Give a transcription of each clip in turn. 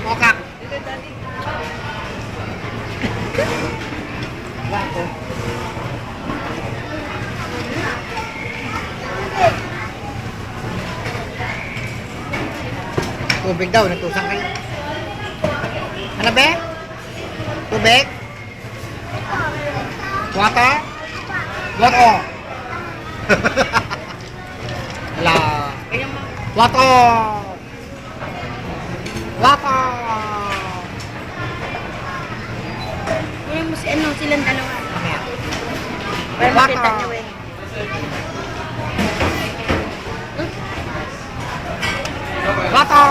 Kokak. Tubig daw, natusan kayo. Ano be? Tubig? Water? Water. Wala. Water. Water. Kuya mo si ano, silang dalawa. Ano yan? Para makita niyo eh. Water.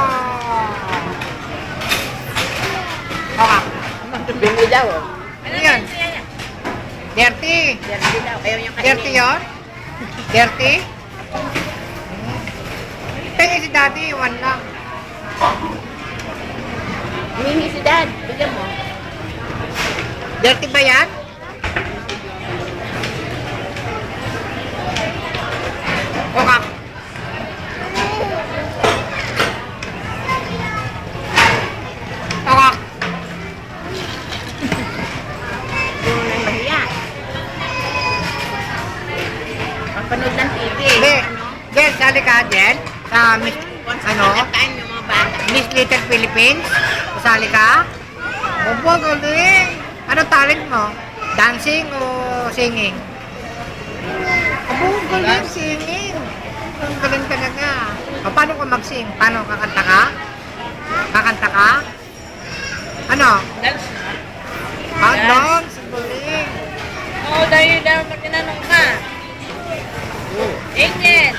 Kokak. Bingi daw. Ano yan? Dirty. Dirty daw. Ayaw niyang Dirty yun? Dirty? Tingin si daddy, iwan lang. Humingi si dad. Bigyan mo. Dirty ba yan? Kokak. Kokak. Yung nang mahiya. Pagpanood ng TV. Hindi. Ano? Jen, sali ka, Jen? Sa Miss, ano? Time yung mga bata. Miss Little Philippines? Sali ka? Opo, galing. Ano talent mo? Dancing o singing? Opo, galing singing. Ang galing talaga. O, paano ka mag-sing? Paano? Kakanta ka? Kakanta ka? Ano? Dance. Hot dogs? Galing. Oo, dahil daw pag tinanong ka. Angel,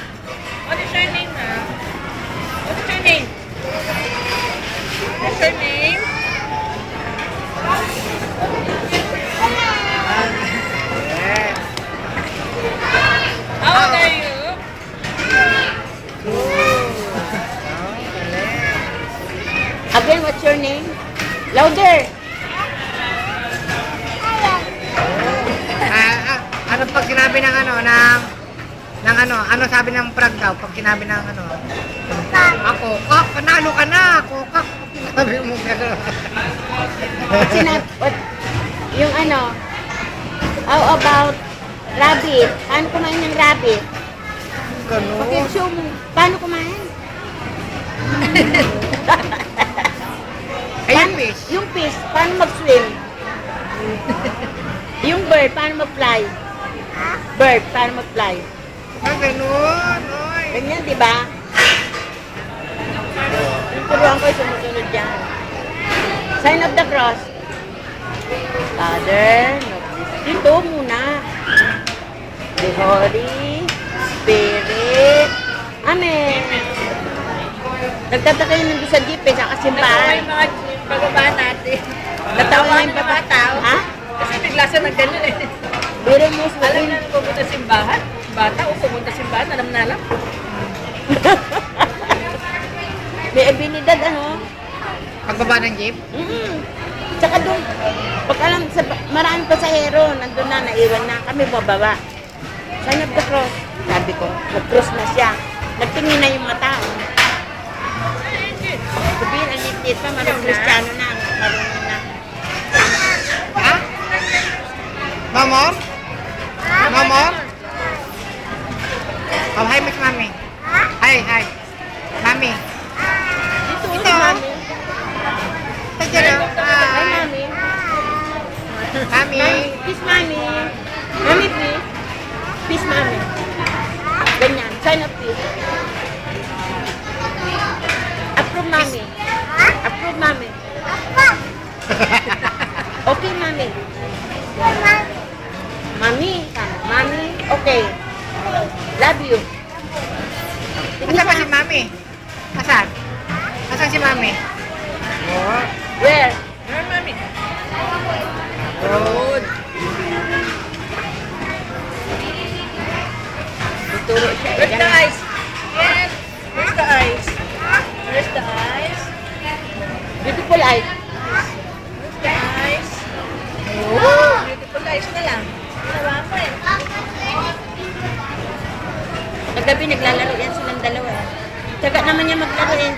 what is your name na? What is your name? What's your name? How old are you? Again, what's your name? Louder. Ano pag sinabi ng ano, ano sabi ng prag daw, pag sinabi ng ano, ako, panalo ka na, kokak, sabi mo gano'n. Yung ano, how about rabbit? Paano kumain ng rabbit? Gano'n. Pag-show mo, paano kumain? Ayun, fish. Yung fish, paano mag-swim? Yung bird, paano mag-fly? Bird, paano mag-fly? Gano'n, oy. Ganyan, di ba? Yung turuan ko, sumusunod yan. Sign of the cross. Father, dito muna. The Holy Spirit. Amen. Nagtataka yun nandun sa jeep eh, sa Natawa kasimbahan. yung mga pagaba natin. Natawa na yung mga tao. Ha? Kasi bigla siya nagganyan eh. Pero mo Alam na nung pumunta simbahan. Bata o pumunta simbahan, alam na alam. may abilidad ano? Pagbaba ng jeep, Tsaka doon, pag alam, maraming pasahero, nandun na, naiwan na, kami bababa. Sign of the cross. Sabi ko, nag-cross na siya. Nagtingin na yung mata. Sabihin, ang lit pa, marang Kristiyano na, marunong na. ha? No more? No more? Oh, hi, Miss Mami. Hi. Mami. Dito, Ito. si Mami. Tadya na. Hi, Hi. Mami. Mami. Peace, Mami. Mami, please. Peace, Mami. Ganyan. Sign of peace. Approve, Mami. Approve, Mami. Okay, Mami. Mami. Mami. Okay. Love you. Asan ba si Mami? Asan? Asan si Mami? Oh. Where? Your mami. Good. Tuturo siya. Where's the eyes? Yes. Where's the eyes? Where's the eyes? Beautiful eyes. Where's the eyes? Oh, beautiful eyes na lang. Ginawa ko eh. Kagabi naglalaro yan silang dalawa. Taga naman niya maglaro eh.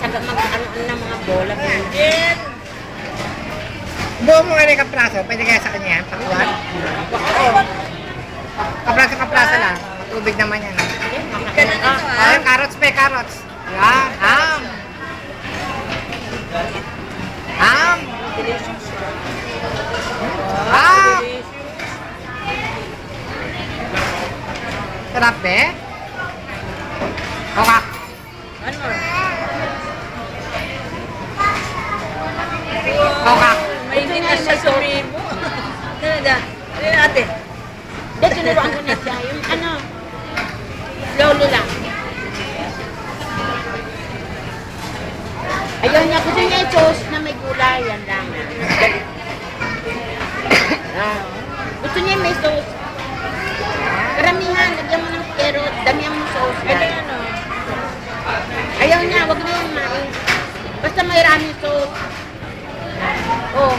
Taga mag Bola yan. Jen! Buo mo nga rin kapraso, pwede kaya sa kanya yan, pakuhan. Kapraso lang. Tubig naman yan. Ka na nito Ay, carrots pe, carrots. Yan, ham. Ham. Delicious. Wow. Sarap pe. Okay. One more. Okay. May hindi na siya sumibo. Talaga. Ano natin? Hindi, tinuruan ko na siya. Yung ano, slowly lang. Ayaw niya, gusto niya yung sauce na may gulay, yan lang. Gusto niya may sauce. Karamihan, lagyan mo ng carrot, damihan mo sauce. Ano Yan. ano? Ayaw niya, wag na yung mais. Basta may raming sauce. Oh,